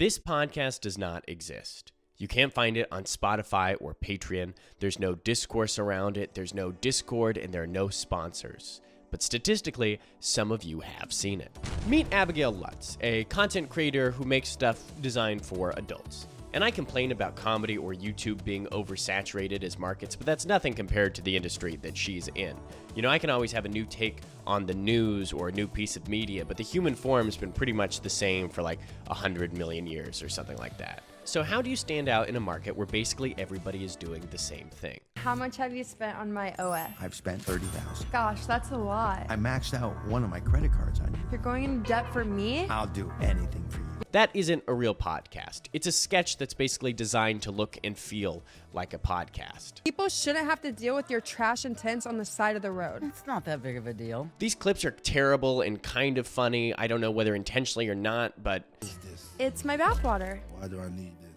This podcast does not exist. You can't find it on Spotify or Patreon. There's no discourse around it. There's no Discord, and there are no sponsors. But statistically, some of you have seen it. Meet Abigail Lutz, a content creator who makes stuff designed for adults. And I complain about comedy or YouTube being oversaturated as markets, but that's nothing compared to the industry that she's in. You know, I can always have a new take on the news or a new piece of media, but the human form's been pretty much the same for like 100 million years or something like that. So how do you stand out in a market where basically everybody is doing the same thing? How much have you spent on my OS? I've spent $30,000. Gosh, that's a lot. I maxed out one of my credit cards on you. You're going into debt for me? I'll do anything for you. That isn't a real podcast. It's a sketch that's basically designed to look and feel like a podcast. People shouldn't have to deal with your trash and tents on the side of the road. It's not that big of a deal. These clips are terrible and kind of funny. I don't know whether intentionally or not, but... What is this? It's my bathwater. Why do I need this?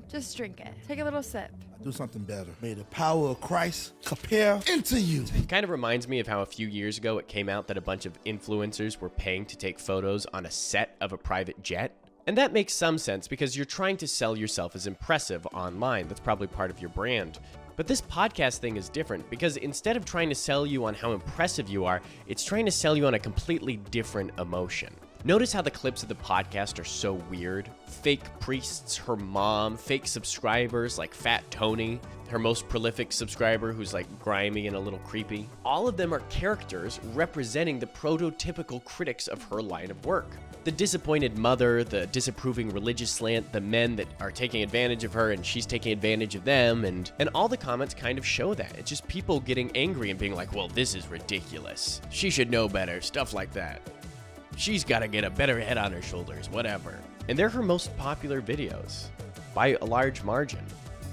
Just drink it. Take a little sip. I do something better. May the power of Christ compare into you. It kind of reminds me of how a few years ago it came out that a bunch of influencers were paying to take photos on a set of a private jet. And that makes some sense because you're trying to sell yourself as impressive online. That's probably part of your brand. But this podcast thing is different because instead of trying to sell you on how impressive you are, it's trying to sell you on a completely different emotion. Notice how the clips of the podcast are so weird. Fake priests, her mom, fake subscribers like Fat Tony, her most prolific subscriber who's like grimy and a little creepy. All of them are characters representing the prototypical critics of her line of work. The disappointed mother, the disapproving religious slant, the men that are taking advantage of her and she's taking advantage of them, and all the comments kind of show that. It's just people getting angry and being like, well, this is ridiculous. She should know better, stuff like that. She's got to get a better head on her shoulders, whatever. And they're her most popular videos, by a large margin.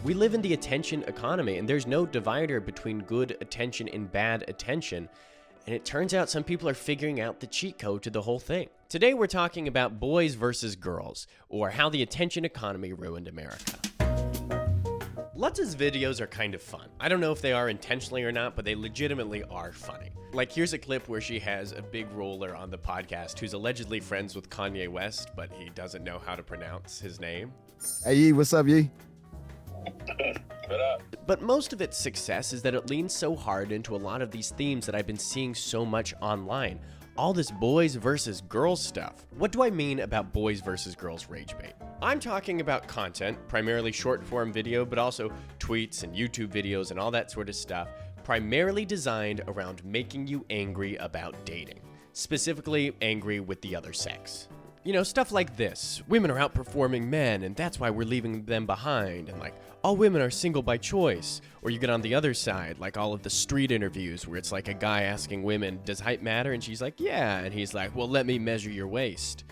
We live in the attention economy, and there's no divider between good attention and bad attention. And it turns out some people are figuring out the cheat code to the whole thing. Today we're talking about boys versus girls, or how the attention economy ruined America. Lutz's videos are kind of fun. I don't know if they are intentionally or not, but they legitimately are funny. Like, here's a clip where she has a big roller on the podcast who's allegedly friends with Kanye West, but he doesn't know how to pronounce his name. Hey, Yee, what's up, Yee? What up? But most of its success is that it leans so hard into a lot of these themes that I've been seeing so much online. All this boys versus girls stuff. What do I mean about boys versus girls rage bait? I'm talking about content, primarily short form video, but also tweets and YouTube videos and all that sort of stuff, primarily designed around making you angry about dating. Specifically, angry with the other sex. You know, stuff like this. Women are outperforming men, and that's why we're leaving them behind. And like, all women are single by choice. Or you get on the other side, like all of the street interviews where it's like a guy asking women, does height matter? And she's like, yeah. And he's like, well, let me measure your waist.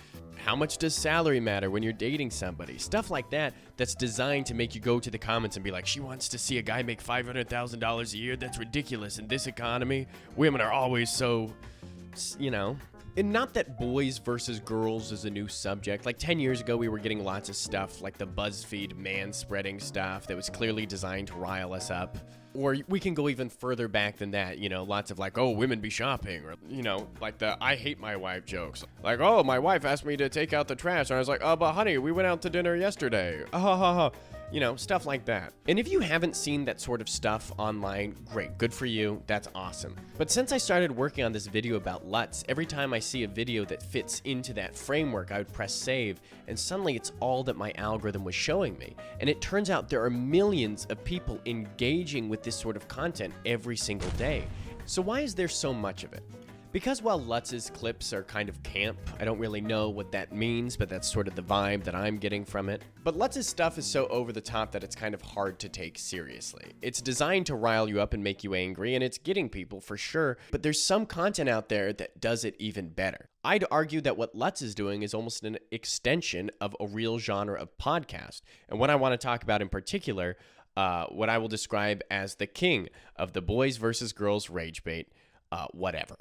How much does salary matter when you're dating somebody? Stuff like that that's designed to make you go to the comments and be like, she wants to see a guy make $500,000 a year? That's ridiculous. In this economy, women are always so, you know. And not that boys versus girls is a new subject. Like 10 years ago, we were getting lots of stuff like the BuzzFeed man-spreading stuff that was clearly designed to rile us up. Or we can go even further back than that, you know, lots of like, oh, women be shopping, or, you know, like the I hate my wife jokes. Like, oh, my wife asked me to take out the trash, and I was like, oh, but honey, we went out to dinner yesterday. Ha ha ha. You know, stuff like that. And if you haven't seen that sort of stuff online, great, good for you, that's awesome. But since I started working on this video about Lutz, every time I see a video that fits into that framework, I would press save, and suddenly it's all that my algorithm was showing me. And it turns out there are millions of people engaging with this sort of content every single day. So why is there so much of it? Because while Lutz's clips are kind of camp, I don't really know what that means, but that's sort of the vibe that I'm getting from it. But Lutz's stuff is so over the top that it's kind of hard to take seriously. It's designed to rile you up and make you angry, and it's getting people for sure, but there's some content out there that does it even better. I'd argue that what Lutz is doing is almost an extension of a real genre of podcast. And what I want to talk about in particular, what I will describe as the king of the boys versus girls rage bait, whatever.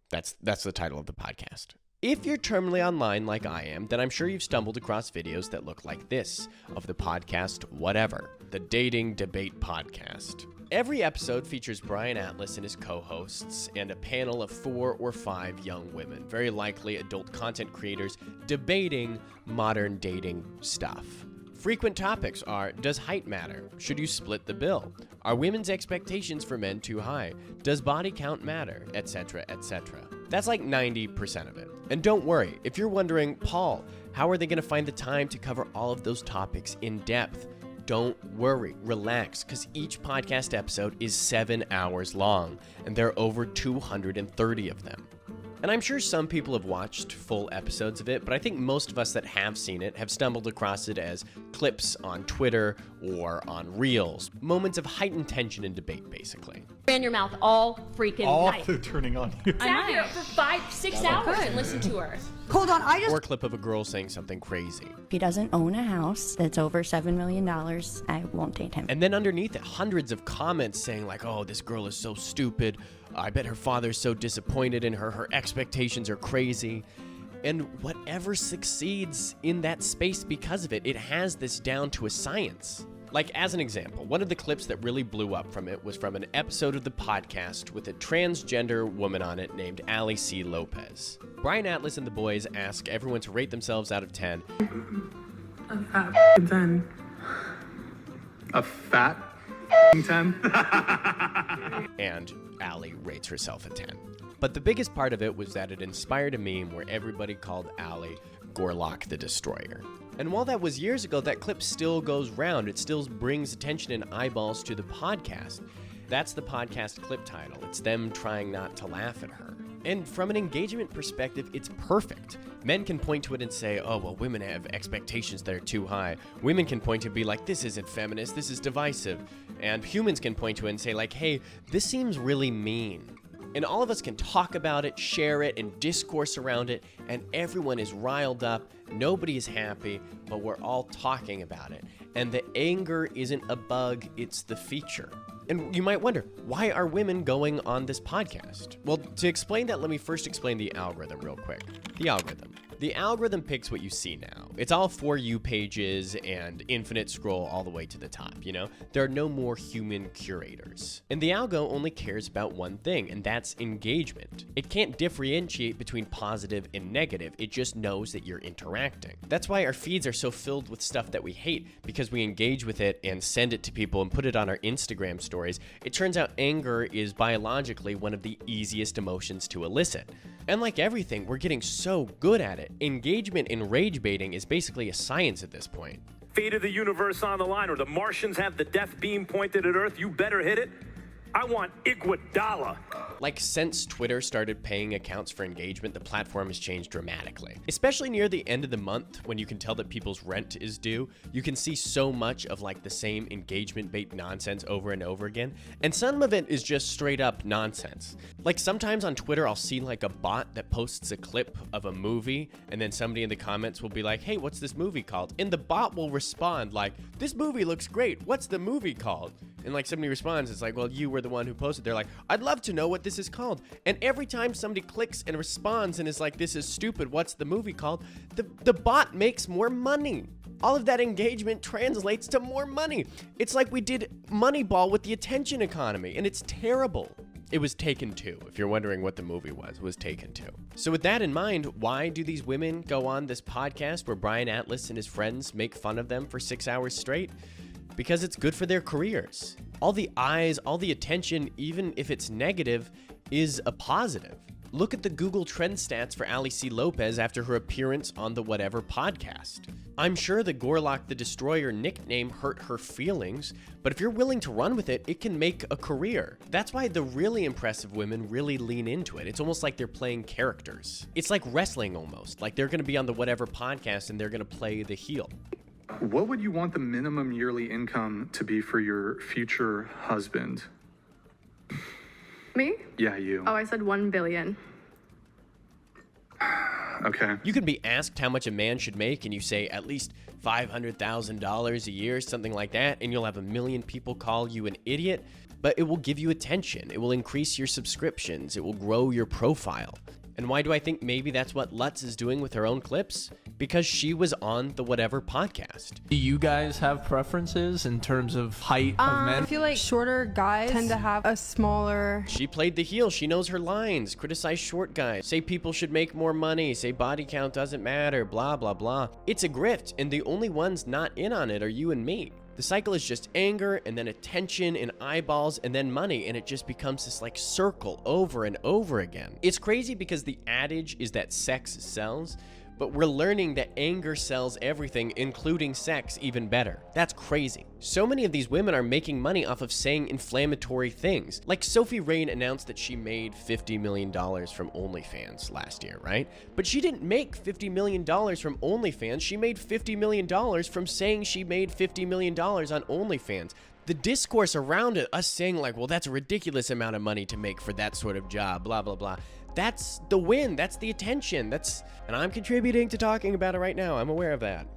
That's the title of the podcast. If you're terminally online like I am, then I'm sure you've stumbled across videos that look like this of the podcast Whatever, the dating debate podcast. Every episode features Brian Atlas and his co-hosts and a panel of 4 or 5 young women, very likely adult content creators, debating modern dating stuff. Frequent topics are, does height matter? Should you split the bill? Are women's expectations for men too high? Does body count matter? Etc., etc. That's like 90% of it. And don't worry, if you're wondering, Paul, how are they going to find the time to cover all of those topics in depth? Don't worry, relax, because each podcast episode is 7 hours long, and there are over 230 of them. And I'm sure some people have watched full episodes of it, but I think most of us that have seen it have stumbled across it as clips on Twitter or on Reels, moments of heightened tension and debate, basically. In your mouth all freaking night. They're turning on you. Sat here for 5-6 hours and listened to her. Hold on, Or a clip of a girl saying something crazy. If he doesn't own a house that's over $7 million, I won't date him. And then underneath it, hundreds of comments saying like, oh, this girl is so stupid. I bet her father's so disappointed in her. Her expectations are crazy. And whatever succeeds in that space because of it, it has this down to a science. Like, as an example, one of the clips that really blew up from it was from an episode of the podcast with a transgender woman on it named Abigail C. Lopez. Brian Atlas and the boys ask everyone to rate themselves out of 10. A fat 10. A fat 10? And Allie rates herself a 10. But the biggest part of it was that it inspired a meme where everybody called Allie Gorlock the Destroyer. And while that was years ago, that clip still goes round. It still brings attention and eyeballs to the podcast. That's the podcast clip title. It's them trying not to laugh at her. And from an engagement perspective, it's perfect. Men can point to it and say, oh, well, women have expectations that are too high. Women can point to it and be like, this isn't feminist, this is divisive. And humans can point to it and say like, hey, this seems really mean. And all of us can talk about it, share it, and discourse around it, and everyone is riled up, nobody is happy, but we're all talking about it. And the anger isn't a bug, it's the feature. And you might wonder, why are women going on this podcast? Well, to explain that, let me first explain the algorithm real quick. The algorithm. The algorithm picks what you see now. It's all For You pages and infinite scroll all the way to the top, you know? There are no more human curators. And the algo only cares about one thing, and that's engagement. It can't differentiate between positive and negative. It just knows that you're interacting. That's why our feeds are so filled with stuff that we hate, because we engage with it and send it to people and put it on our Instagram stories. It turns out anger is biologically one of the easiest emotions to elicit. And like everything, we're getting so good at it. Engagement in rage baiting is basically a science at this point. Fate of the universe on the line, or the Martians have the death beam pointed at Earth, you better hit it. I want Iguodala. Like, since Twitter started paying accounts for engagement, the platform has changed dramatically. Especially near the end of the month, when you can tell that people's rent is due, you can see so much of like the same engagement bait nonsense over and over again. And some of it is just straight up nonsense. Like, sometimes on Twitter, I'll see like a bot that posts a clip of a movie, and then somebody in the comments will be like, hey, what's this movie called? And the bot will respond like, this movie looks great. What's the movie called? And like somebody responds, it's like, well, you were the one who posted. They're like, I'd love to know what this is called. And every time somebody clicks and responds and is like, this is stupid, what's the movie called? The bot makes more money. All of that engagement translates to more money. It's like we did Moneyball with the attention economy, and it's terrible. It was Taken 2. If you're wondering what the movie was Taken 2. So with that in mind, why do these women go on this podcast where Brian Atlas and his friends make fun of them for 6 hours straight? Because it's good for their careers. All the eyes, all the attention, even if it's negative, is a positive. Look at the Google Trend stats for Abigail C. Lopez after her appearance on the Whatever podcast. I'm sure the Gorlock the Destroyer nickname hurt her feelings, but if you're willing to run with it, it can make a career. That's why the really impressive women really lean into it. It's almost like they're playing characters. It's like wrestling almost, like they're gonna be on the Whatever podcast and they're gonna play the heel. What would you want the minimum yearly income to be for your future husband? Me? Yeah, you. Oh, I said 1 billion. Okay. You can be asked how much a man should make, and you say at least $500,000 a year, something like that, and you'll have 1 million people call you an idiot, but it will give you attention. It will increase your subscriptions. It will grow your profile. And why do I think maybe that's what Lutz is doing with her own clips? Because she was on the Whatever podcast. Do you guys have preferences in terms of height of men? I feel like shorter guys tend to have a smaller... She played the heel. She knows her lines. Criticize short guys. Say people should make more money. Say body count doesn't matter. Blah, blah, blah. It's a grift, and the only ones not in on it are you and me. The cycle is just anger, and then attention, and eyeballs, and then money, and it just becomes this like circle over and over again. It's crazy because the adage is that sex sells, but we're learning that anger sells everything, including sex, even better. That's crazy. So many of these women are making money off of saying inflammatory things. Like Sophie Rain announced that she made $50 million from OnlyFans last year, right? But she didn't make $50 million from OnlyFans. She made $50 million from saying she made $50 million on OnlyFans. The discourse around it, us saying like, well, that's a ridiculous amount of money to make for that sort of job, blah, blah, blah. That's the win. That's the attention. And I'm contributing to talking about it right now. I'm aware of that.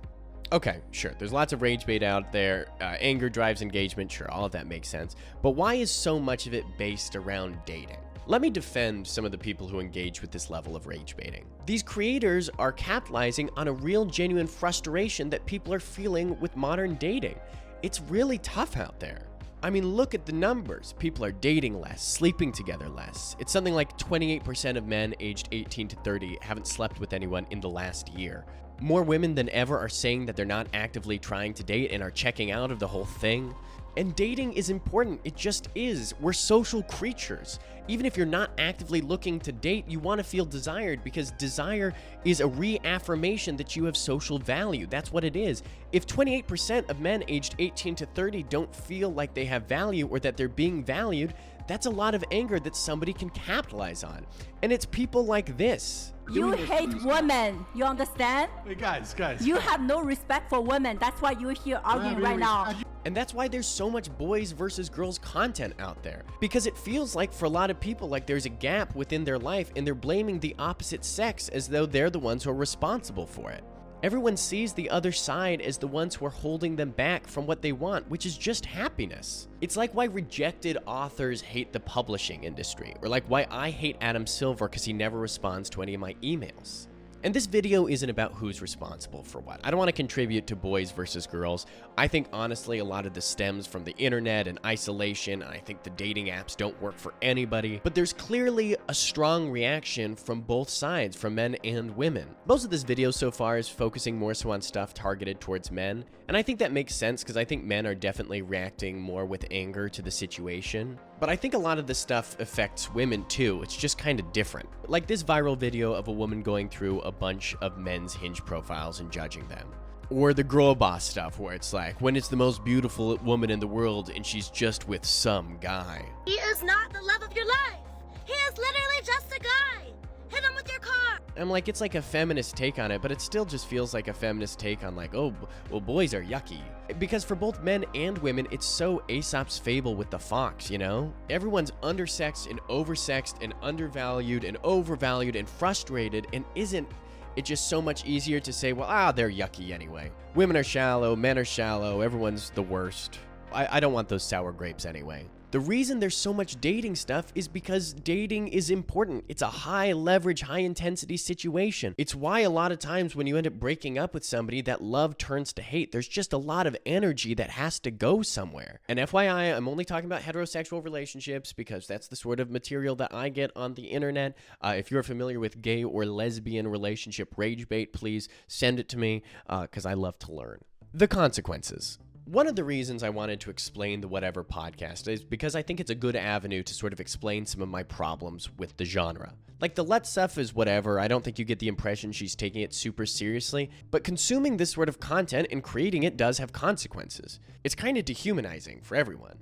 Okay, sure. There's lots of rage bait out there. Anger drives engagement. Sure, all of that makes sense. But why is so much of it based around dating? Let me defend some of the people who engage with this level of rage baiting. These creators are capitalizing on a real genuine frustration that people are feeling with modern dating. It's really tough out there. I mean, look at the numbers. People are dating less, sleeping together less. It's something like 28% of men aged 18 to 30 haven't slept with anyone in the last year. More women than ever are saying that they're not actively trying to date and are checking out of the whole thing. And dating is important. It just is. We're social creatures. Even if you're not actively looking to date, you want to feel desired because desire is a reaffirmation that you have social value. That's what it is. If 28% of men aged 18 to 30 don't feel like they have value or that they're being valued, that's a lot of anger that somebody can capitalize on. And it's people like this. You hate women, you understand? Hey guys. You have no respect for women. That's why you're here arguing right now. And that's why there's so much boys versus girls content out there. Because it feels like for a lot of people like there's a gap within their life and they're blaming the opposite sex as though they're the ones who are responsible for it. Everyone sees the other side as the ones who are holding them back from what they want, which is just happiness. It's like why rejected authors hate the publishing industry, or like why I hate Adam Silver because he never responds to any of my emails. And this video isn't about who's responsible for what. I don't want to contribute to boys versus girls. I think honestly a lot of this stems from the internet and isolation, and I think the dating apps don't work for anybody. But there's clearly a strong reaction from both sides, from men and women. Most of this video so far is focusing more so on stuff targeted towards men, and I think that makes sense because I think men are definitely reacting more with anger to the situation. But I think a lot of this stuff affects women too. It's just kind of different. Like this viral video of a woman going through a bunch of men's Hinge profiles and judging them. Or the girl boss stuff where it's like, when it's the most beautiful woman in the world and she's just with some guy. He is not the love of your life. He is literally just a guy. Hit him with your car. I'm like, it's like a feminist take on it, but it still just feels like a feminist take on like, oh, well, boys are yucky. Because for both men and women, it's so Aesop's fable with the fox, you know? Everyone's undersexed and oversexed and undervalued and overvalued and frustrated, and isn't it just so much easier to say, well, they're yucky anyway. Women are shallow, men are shallow, everyone's the worst. I don't want those sour grapes anyway. The reason there's so much dating stuff is because dating is important. It's a high leverage, high intensity situation. It's why a lot of times when you end up breaking up with somebody, that love turns to hate. There's just a lot of energy that has to go somewhere. And FYI, I'm only talking about heterosexual relationships because that's the sort of material that I get on the internet. If you're familiar with gay or lesbian relationship rage bait, please send it to me because I love to learn. The consequences. One of the reasons I wanted to explain the Whatever podcast is because I think it's a good avenue to sort of explain some of my problems with the genre. Like the Lutz stuff is whatever, I don't think you get the impression she's taking it super seriously, but consuming this sort of content and creating it does have consequences. It's kind of dehumanizing for everyone.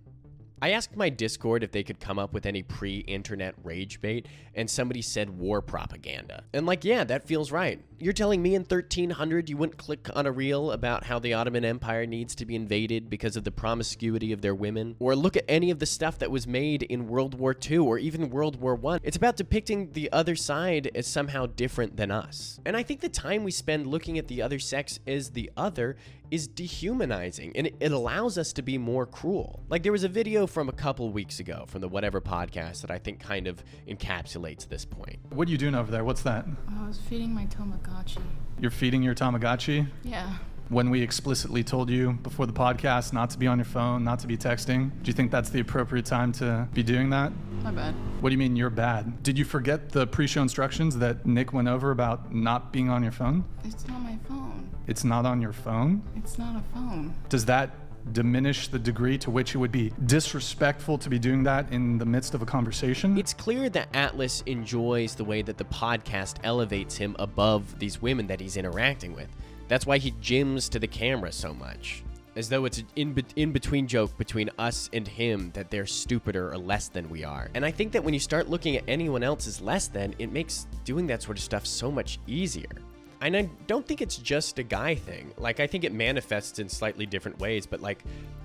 I asked my Discord if they could come up with any pre-internet rage bait, and somebody said war propaganda. And like, yeah, that feels right. You're telling me in 1300 you wouldn't click on a reel about how the Ottoman Empire needs to be invaded because of the promiscuity of their women? Or look at any of the stuff that was made in World War II or even World War I. It's about depicting the other side as somehow different than us. And I think the time we spend looking at the other sex as the other is dehumanizing, and it allows us to be more cruel. Like there was a video from a couple weeks ago from the Whatever podcast that I think kind of encapsulates this point. What are you doing over there? What's that? I was feeding my Tamagotchi. You're feeding your Tamagotchi? Yeah. When we explicitly told you before the podcast not to be on your phone, not to be texting, do you think that's the appropriate time to be doing that? My bad. What do you mean you're bad? Did you forget the pre-show instructions that Nick went over about not being on your phone? It's not my phone. It's not on your phone? It's not a phone. Does that diminish the degree to which it would be disrespectful to be doing that in the midst of a conversation? It's clear that Atlas enjoys the way that the podcast elevates him above these women that he's interacting with. That's why he gyms to the camera so much, as though it's an in-between joke between us and him that they're stupider or less than we are. And I think that when you start looking at anyone else as less than, it makes doing that sort of stuff so much easier. And I don't think it's just a guy thing. Like, I think it manifests in slightly different ways, but like,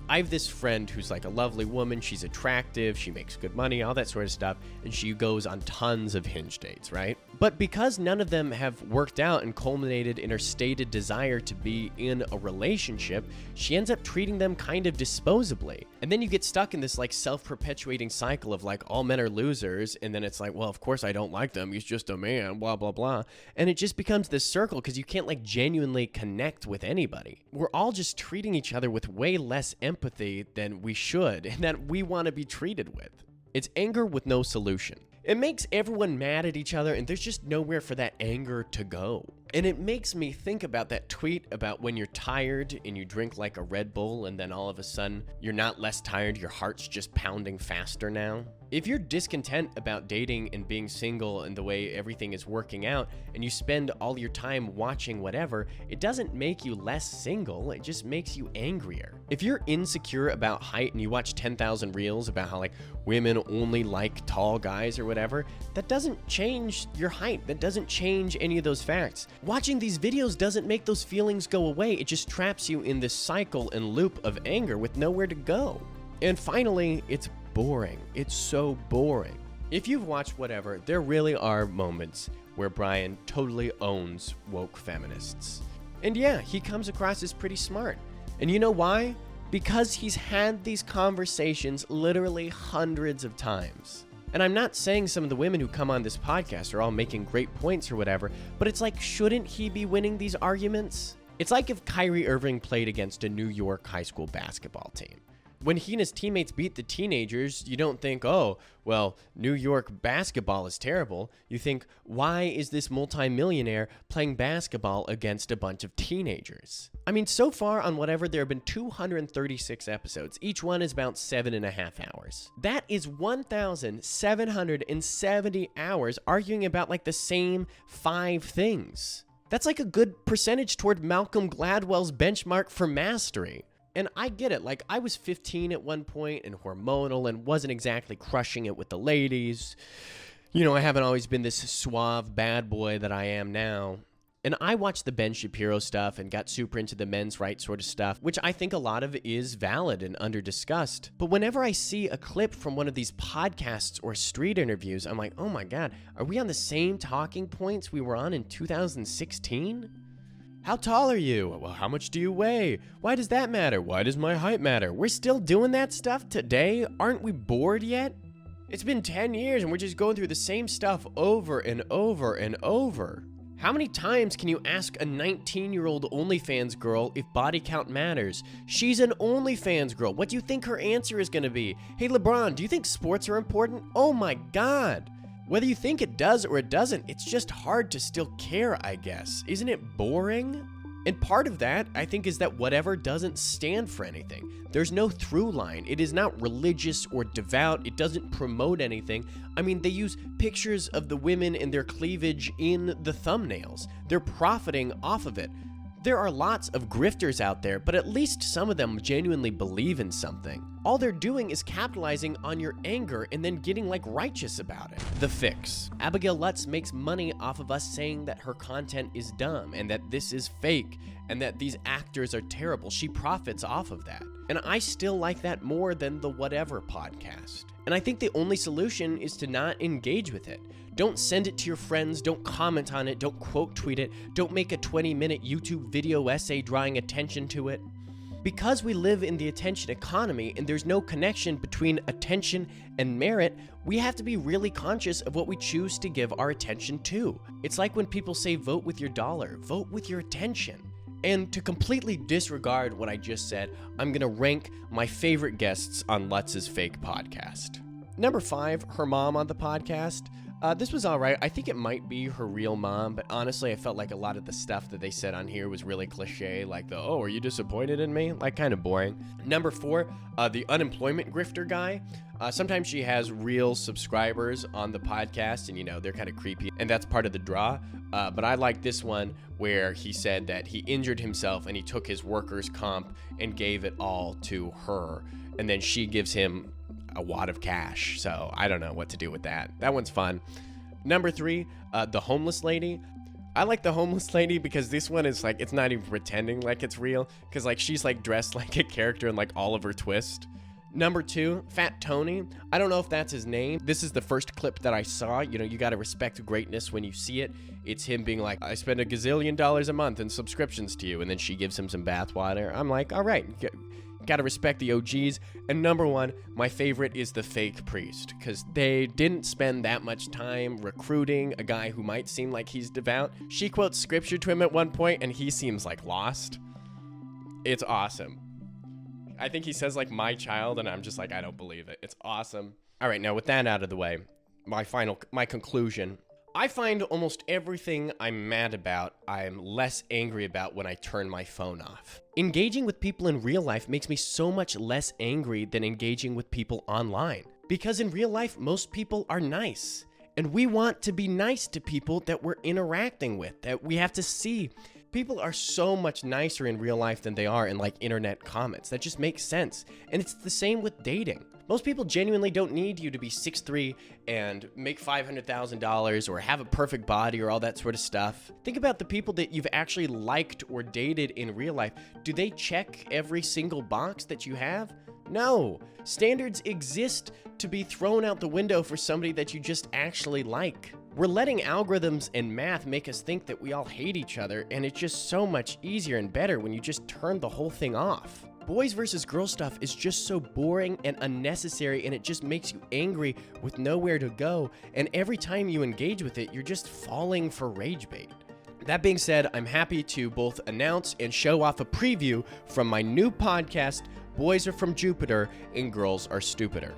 I have this friend who's like a lovely woman. She's attractive. She makes good money, all that sort of stuff. And she goes on tons of Hinge dates, right? But because none of them have worked out and culminated in her stated desire to be in a relationship, she ends up treating them kind of disposably. And then you get stuck in this like self-perpetuating cycle of like, all men are losers. And then it's like, well, of course I don't like them. He's just a man, blah, blah, blah. And it just becomes this circle because you can't like genuinely connect with anybody. We're all just treating each other with way less empathy than we should and that we want to be treated with. It's anger with no solution. It makes everyone mad at each other and there's just nowhere for that anger to go. And it makes me think about that tweet about when you're tired and you drink like a Red Bull and then all of a sudden you're not less tired, your heart's just pounding faster now. If you're discontent about dating and being single and the way everything is working out and you spend all your time watching whatever, it doesn't make you less single, it just makes you angrier. If you're insecure about height and you watch 10,000 reels about how like women only like tall guys or whatever, that doesn't change your height, that doesn't change any of those facts. Watching these videos doesn't make those feelings go away, it just traps you in this cycle and loop of anger with nowhere to go. And finally, it's boring. It's so boring. If you've watched Whatever, there really are moments where Brian totally owns woke feminists. And yeah, he comes across as pretty smart. And you know why? Because he's had these conversations literally hundreds of times. And I'm not saying some of the women who come on this podcast are all making great points or whatever, but it's like, shouldn't he be winning these arguments? It's like if Kyrie Irving played against a New York high school basketball team. When he and his teammates beat the teenagers, you don't think, oh, well, New York basketball is terrible. You think, why is this multimillionaire playing basketball against a bunch of teenagers? I mean, so far on Whatever, there have been 236 episodes. Each one is about 7.5 hours. That is 1,770 hours arguing about like the same 5 things. That's like a good percentage toward Malcolm Gladwell's benchmark for mastery. And I get it, like I was 15 at one point and hormonal and wasn't exactly crushing it with the ladies. You know, I haven't always been this suave bad boy that I am now. And I watched the Ben Shapiro stuff and got super into the men's rights sort of stuff, which I think a lot of it is valid and under-discussed. But whenever I see a clip from one of these podcasts or street interviews, I'm like, oh my God, are we on the same talking points we were on in 2016? How tall are you? Well, how much do you weigh? Why does that matter? Why does my height matter? We're still doing that stuff today? Aren't we bored yet? It's been 10 years and we're just going through the same stuff over and over and over. How many times can you ask a 19-year-old OnlyFans girl if body count matters? She's an OnlyFans girl. What do you think her answer is going to be? Hey, LeBron, do you think sports are important? Oh my God. Whether you think it does or it doesn't, it's just hard to still care, I guess. Isn't it boring? And part of that, I think, is that Whatever doesn't stand for anything. There's no through line. It is not religious or devout. It doesn't promote anything. I mean, they use pictures of the women and their cleavage in the thumbnails. They're profiting off of it. There are lots of grifters out there, but at least some of them genuinely believe in something. All they're doing is capitalizing on your anger and then getting like righteous about it. The fix. Abigail Lutz makes money off of us saying that her content is dumb and that this is fake and that these actors are terrible. She profits off of that. And I still like that more than the Whatever podcast. And I think the only solution is to not engage with it. Don't send it to your friends, don't comment on it, don't quote tweet it, don't make a 20-minute YouTube video essay drawing attention to it. Because we live in the attention economy and there's no connection between attention and merit, we have to be really conscious of what we choose to give our attention to. It's like when people say vote with your dollar, vote with your attention. And to completely disregard what I just said, I'm gonna rank my favorite guests on Lutz's Fake podcast. Number 5, her mom on the podcast. This was all right. I think it might be her real mom, but honestly, I felt like a lot of the stuff that they said on here was really cliche, like the, oh, are you disappointed in me? Like, kind of boring. Number 4, the unemployment grifter guy. Sometimes she has real subscribers on the podcast, and, you know, they're kind of creepy, and that's part of the draw. But I like this one where he said that he injured himself, and he took his workers' comp and gave it all to her, and then she gives him a wad of cash. So I don't know what to do with that. That one's fun. Number 3, the homeless lady. I like the homeless lady because this one is like, it's not even pretending like it's real, because like she's like dressed like a character in like Oliver Twist. Number 2, Fat Tony. I don't know if that's his name. This is the first clip that I saw. You know, you got to respect greatness when you see it. It's him being like, I spend $1 gazillion a month in subscriptions to you, and then she gives him some bath water. I'm like, all right, gotta respect the OGs. And number 1, my favorite is the fake priest, because they didn't spend that much time recruiting a guy who might seem like he's devout. She quotes scripture to him at one point, and he seems like lost. It's awesome. I think he says like, my child, and I'm just like, I don't believe it. It's awesome. All right, now with that out of the way, my conclusion. I find almost everything I'm mad about, I'm less angry about when I turn my phone off. Engaging with people in real life makes me so much less angry than engaging with people online. Because in real life, most people are nice. And we want to be nice to people that we're interacting with, that we have to see. People are so much nicer in real life than they are in like internet comments. That just makes sense. And it's the same with dating. Most people genuinely don't need you to be 6'3" and make $500,000 or have a perfect body or all that sort of stuff. Think about the people that you've actually liked or dated in real life. Do they check every single box that you have? No. Standards exist to be thrown out the window for somebody that you just actually like. We're letting algorithms and math make us think that we all hate each other, and it's just so much easier and better when you just turn the whole thing off. Boys versus girls stuff is just so boring and unnecessary, and it just makes you angry with nowhere to go, and every time you engage with it, you're just falling for rage bait. That being said, I'm happy to both announce and show off a preview from my new podcast, Boys Are From Jupiter and Girls Are Stupider.